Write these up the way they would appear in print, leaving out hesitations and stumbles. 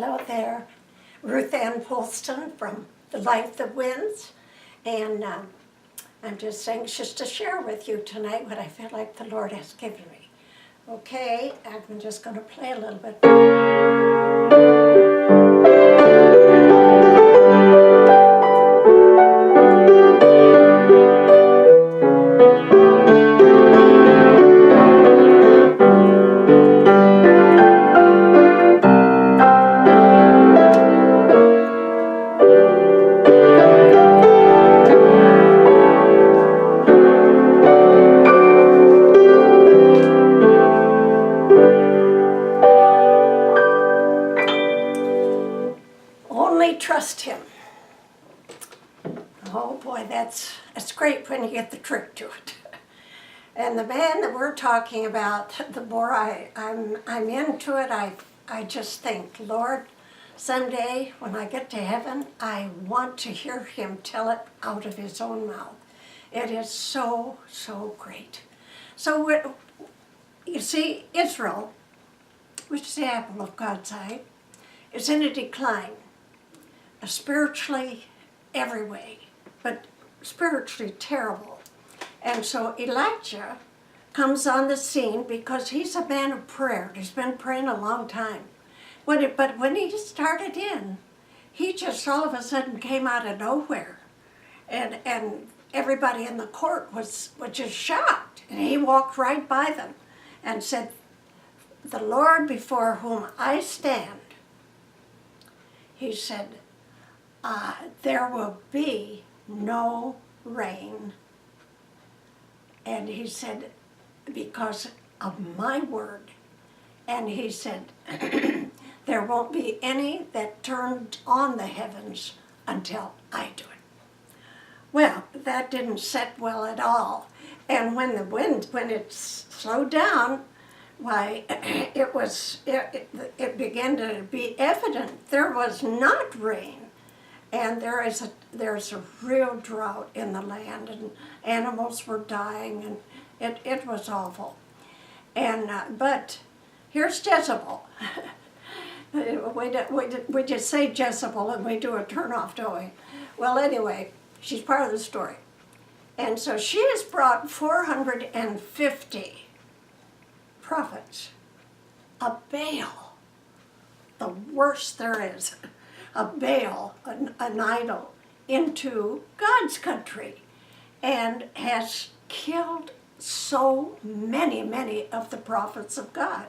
Hello there, Ruth Polston from The Life That Wins, and I'm just anxious to share with you tonight what I feel like the Lord has given me. Okay, I'm just going to play a little bit. Only trust Him. Oh boy, that's great when you get the trick to it. And the man that we're talking about, the more I'm into it, I just think, Lord, someday when I get to heaven, I want to hear Him tell it out of His own mouth. It is so, so great. So you see, Israel, which is the apple of God's eye, is in a decline. Spiritually, every way, but spiritually terrible. And so Elijah comes on the scene because he's a man of prayer. He's been praying a long time. But when he started in, he just all of a sudden came out of nowhere. And everybody in the court was just shocked. And he walked right by them and said, "The Lord before whom I stand," he said, "there will be no rain." And he said, "because of my word." And he said, "there won't be any that turned on the heavens until I do it." Well, that didn't set well at all. And when it slowed down, why, it began to be evident there was not rain. And there's a real drought in the land, and animals were dying, and it was awful. And but here's Jezebel. we just say Jezebel and we do a turnoff, don't we? Well, anyway, she's part of the story. And so she has brought 450 prophets of Baal, the worst there is. A Baal, an idol, into God's country, and has killed so many of the prophets of God.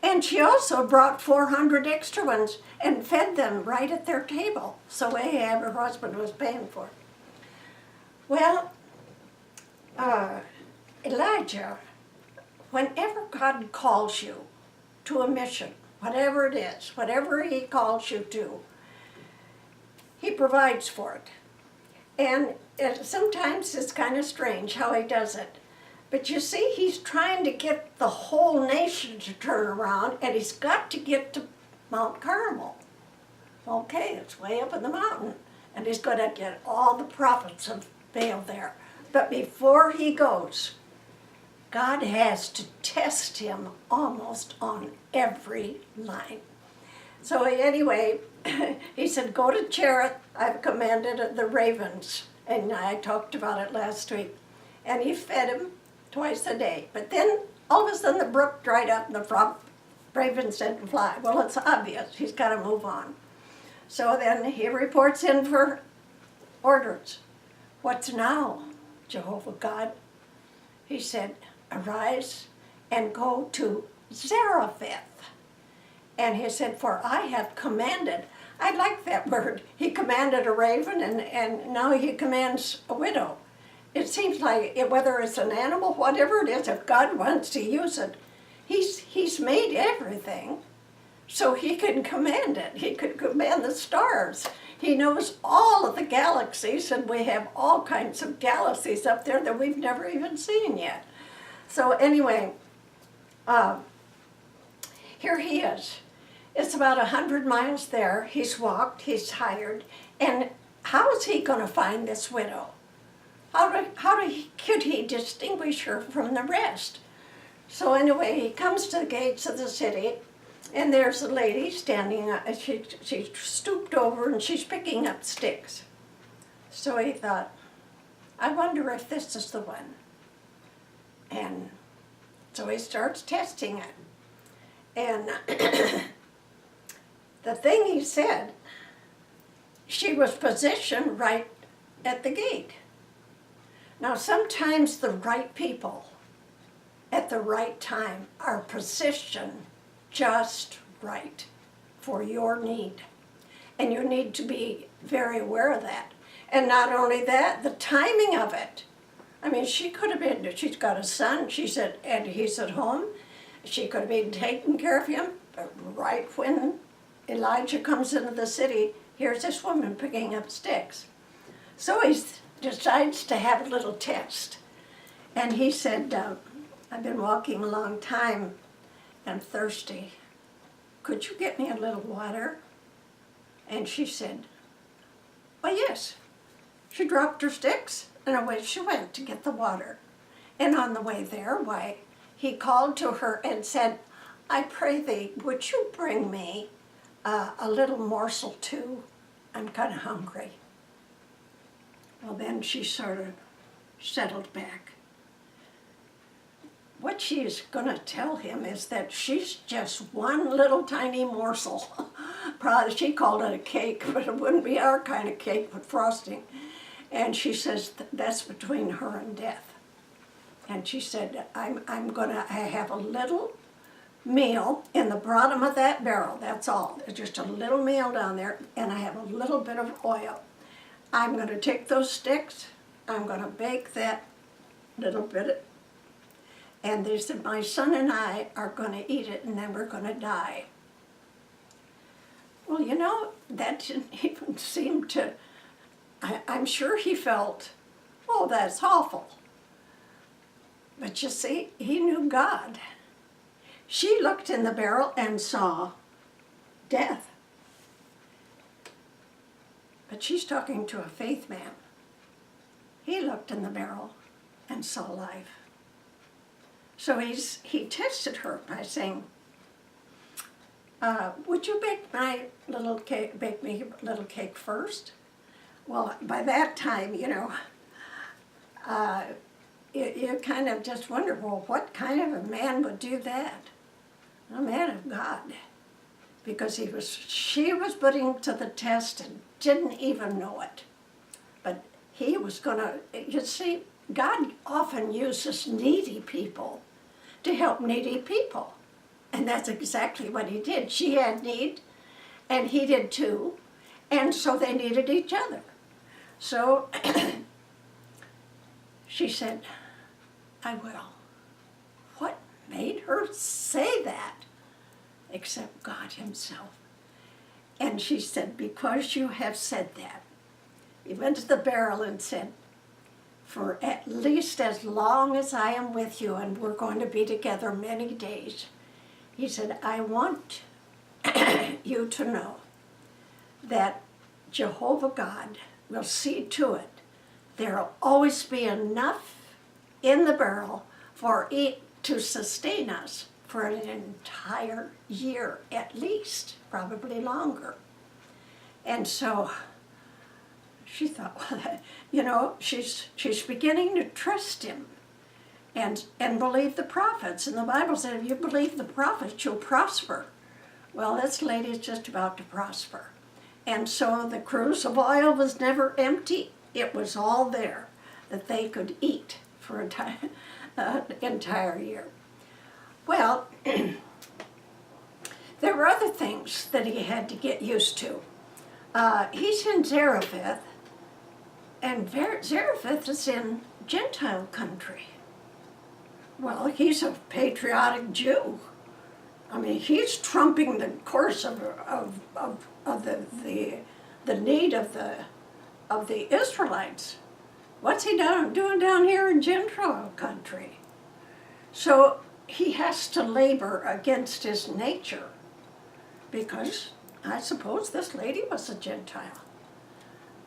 And she also brought 400 extra ones and fed them right at their table. So Ahab, her husband, was paying for it. Well, Elijah, whenever God calls you to a mission, whatever it is, whatever He calls you to, He provides for it. And sometimes it's kind of strange how He does it. But you see, He's trying to get the whole nation to turn around, and He's got to get to Mount Carmel. Okay, it's way up in the mountain. And He's going to get all the prophets of Baal there. But before He goes, God has to test him almost on every line. So anyway, he said, "Go to Cherith. I've commanded the ravens." And I talked about it last week. And he fed him twice a day. But then all of a sudden the brook dried up and the ravens didn't fly. Well, it's obvious. He's got to move on. So then he reports in for orders. "What's now, Jehovah God?" He said, "Arise and go to Zarephath." And he said, "For I have commanded." I like that word. He commanded a raven, and now he commands a widow. It seems like whether it's an animal, whatever it is, if God wants to use it, He's made everything, so He can command it. He could command the stars. He knows all of the galaxies, and we have all kinds of galaxies up there that we've never even seen yet. So anyway, here he is. It's about 100 miles there. He's walked, he's tired, and how is he going to find this widow? Could he distinguish her from the rest? So anyway, he comes to the gates of the city, And there's a lady standing, she stooped over and she's picking up sticks. So he thought, I wonder if this is the one. And so he starts testing it. And the thing he said, she was positioned right at the gate. Now sometimes the right people at the right time are positioned just right for your need. And you need to be very aware of that. And not only that, the timing of it. I mean, she could have been, she's got a son, she said, and he's at home. She could have been taking care of him, but right when Elijah comes into the city, here's this woman picking up sticks. So he decides to have a little test. And he said, I've been walking a long time and I'm thirsty. Could you get me a little water? And she said, well, yes. She dropped her sticks and away she went to get the water. And on the way there, why, he called to her and said, I pray thee, would you bring me a little morsel too? I'm kind of hungry. Well, then she sort of settled back. What she's going to tell him is that she's just one little tiny morsel. Probably she called it a cake, but it wouldn't be our kind of cake with frosting. And she says that's between her and death. And she said, I have a little meal in the bottom of that barrel, that's all. There's just a little meal down there, and I have a little bit of oil. I'm going to take those sticks, I'm going to bake that little bit, and they said, my son and I are going to eat it, and then we're going to die. Well, you know, that didn't even seem to, I'm sure he felt, oh, that's awful. But you see, he knew God. She looked in the barrel and saw death. But she's talking to a faith man. He looked in the barrel and saw life. So he tested her by saying, would you bake me a little cake first? Well, by that time, you know, you kind of just wonder, well, what kind of a man would do that? A man of God. Because she was putting him to the test and didn't even know it. But he was gonna, you see, God often uses needy people to help needy people. And that's exactly what he did. She had need, and he did too, and so they needed each other. So she said, I will. What made her say that? Except God himself. And she said, because you have said that. He went to the barrel and said, for at least as long as I am with you, and we're going to be together many days, he said, I want you to know that Jehovah God will see to it there'll always be enough in the barrel for it to sustain us for an entire year at least, probably longer. And so she thought, well, you know, she's beginning to trust him and believe the prophets. And the Bible said, if you believe the prophets, you'll prosper. Well, this lady's just about to prosper. And so the cruse of oil was never empty. It was all there that they could eat for an entire year. Well, there were other things that he had to get used to. He's in Zarephath, and Zarephath is in Gentile country. Well, he's a patriotic Jew. I mean, he's trumping the course of the need of the Israelites. What's he doing down here in Gentile country? So he has to labor against his nature, because I suppose this lady was a Gentile.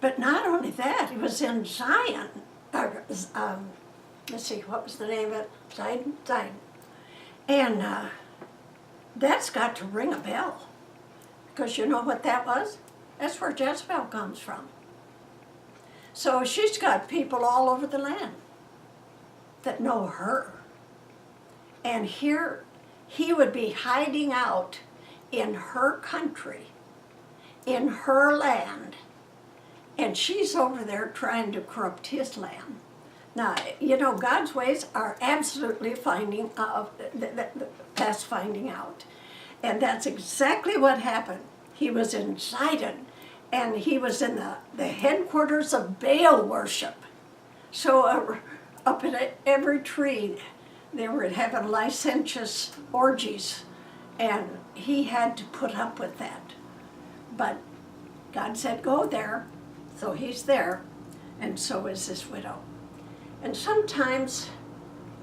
But not only that, he was in Zion. Let's see, what was the name of it? Zion. And That's got to ring a bell. Because you know what that was? That's where Jezebel comes from. So she's got people all over the land that know her. And here he would be hiding out in her country, in her land, and she's over there trying to corrupt his land. Now, you know, God's ways are absolutely past finding out. And that's exactly what happened. He was in Sidon, and he was in the headquarters of Baal worship. So up in every tree, they were having licentious orgies, and he had to put up with that. But God said, go there, so he's there, and so is this widow. And sometimes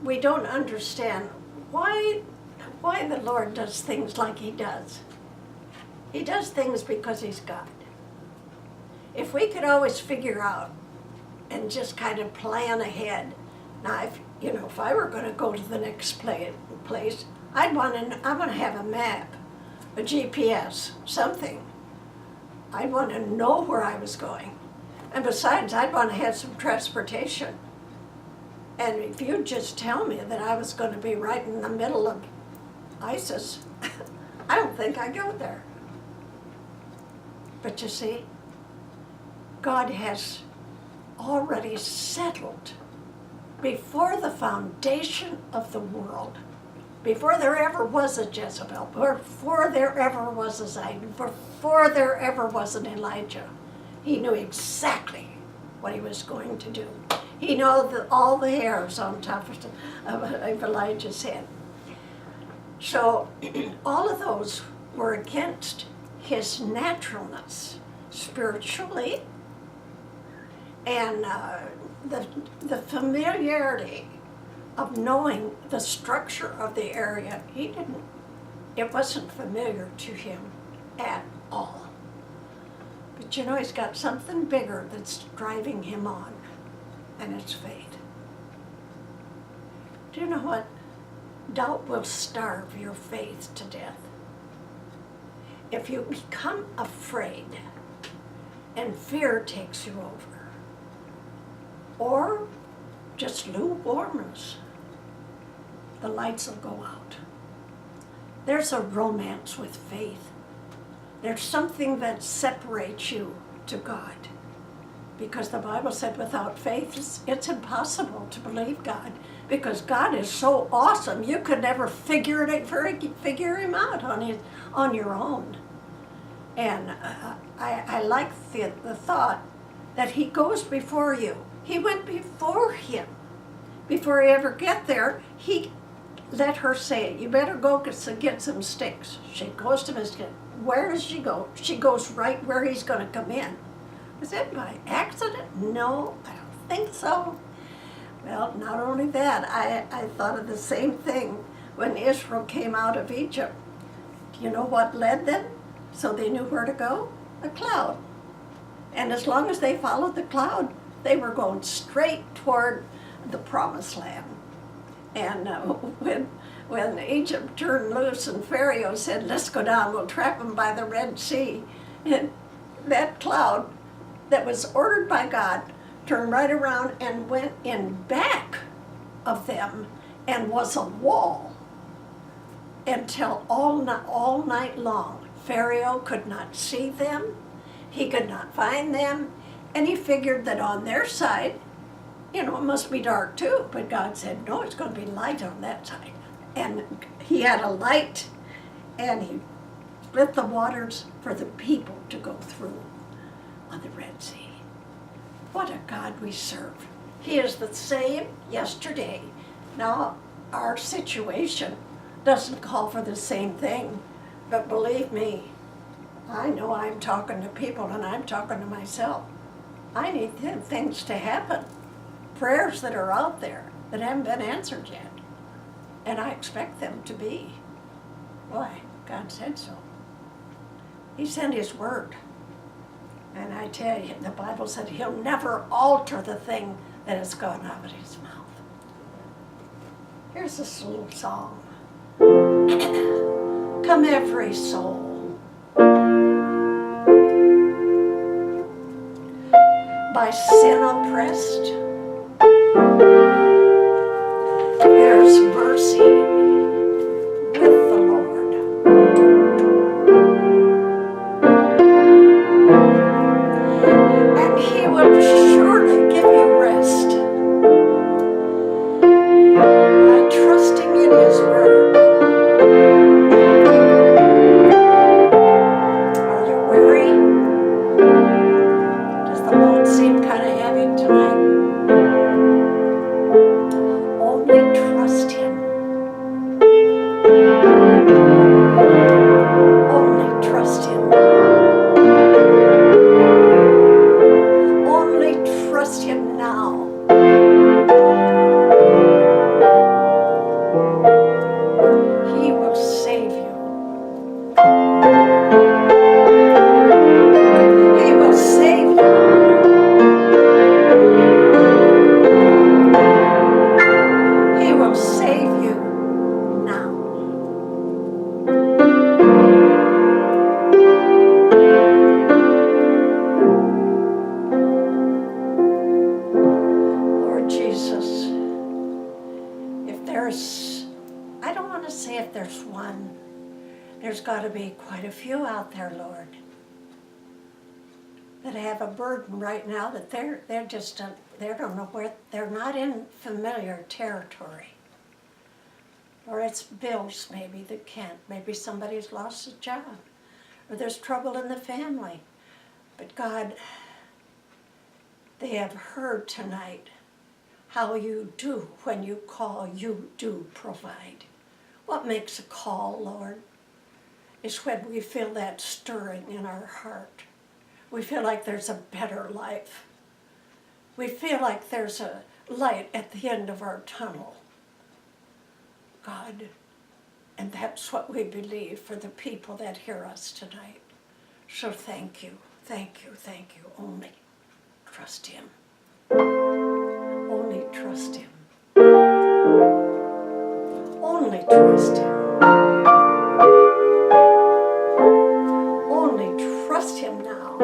we don't understand why the Lord does things like he does. He does things because he's God. If we could always figure out and just kind of plan ahead. Now, if I were going to go to the next place, I want to have a map, a GPS, something. I'd want to know where I was going. And besides, I'd want to have some transportation. And if you'd just tell me that I was going to be right in the middle of ISIS, I don't think I'd go there. But you see, God has already settled before the foundation of the world, before there ever was a Jezebel, before there ever was a Sidon, before there ever was an Elijah, he knew exactly what he was going to do. He knew all the hairs on top of Elijah's head. So all of those were against his naturalness, spiritually, and the familiarity of knowing the structure of the area. It wasn't familiar to him at all. But you know, he's got something bigger that's driving him on, and it's faith. Do you know what? Doubt will starve your faith to death. If you become afraid and fear takes you over, or just lukewarmness, the lights will go out. There's a romance with faith. There's something that separates you to God. Because the Bible said without faith, it's impossible to believe God. Because God is so awesome, you could never figure him out on your own. And I like the thought that he goes before you. He went before him. Before he ever get there, he let her say, you better go get some sticks. She goes to him and says, where does she go? She goes right where he's going to come in. Was it by accident? No, I don't think so. Well, not only that, I thought of the same thing when Israel came out of Egypt. Do you know what led them? So they knew where to go? A cloud. And as long as they followed the cloud, they were going straight toward the promised land. And when Egypt turned loose and Pharaoh said, let's go down, we'll trap them by the Red Sea, and that cloud that was ordered by God turned right around and went in back of them and was a wall until all night long. Pharaoh could not see them, he could not find them, and he figured that on their side, it must be dark too, but God said, no, it's going to be light on that side. And he had a light, and he split the waters for the people to go through on the Red Sea. What a God we serve. He is the same yesterday. Now, our situation doesn't call for the same thing, but believe me, I know I'm talking to people and I'm talking to myself. I need things to happen, prayers that are out there that haven't been answered yet, and I expect them to be. Why? God said so. He sent his word. And I tell you, the Bible said he'll never alter the thing that has gone out of his mouth. Here's this little song. 'Cause Come every soul. By sin oppressed, there's mercy with the Lord. And He will surely give you rest by trusting in His word. Are you weary? Does the load seem kind of heavy tonight? Only trust Him. Only trust Him. Only trust Him now. He will save you. He will save you. He will save you now. Lord Jesus, if there's, I don't want to say if there's one, there's got to be quite a few out there, Lord, that have a burden right now that they're just, they don't know where, they're not in familiar territory. Or it's bills maybe that can't, maybe somebody's lost a job, or there's trouble in the family. But God, they have heard tonight how you do, when you call, you do provide. What makes a call, Lord, is when we feel that stirring in our heart. We feel like there's a better life. We feel like there's a light at the end of our tunnel, God. And that's what we believe for the people that hear us tonight. So thank you, thank you, thank you. Only trust Him. Only trust Him. Only trust Him. Only trust Him now.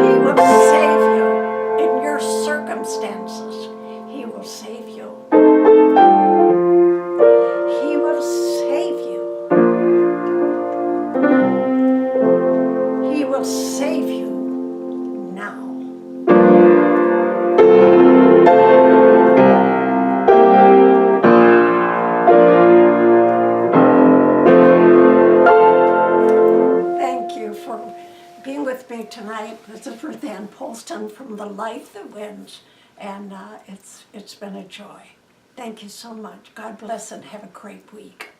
He will save you in your circumstances. He will save you. He will save you. He will save you now. Thank you for being with me tonight. This is Ruth Polston from The Life That Wins, and it's been a joy. Thank you so much. God bless and have a great week.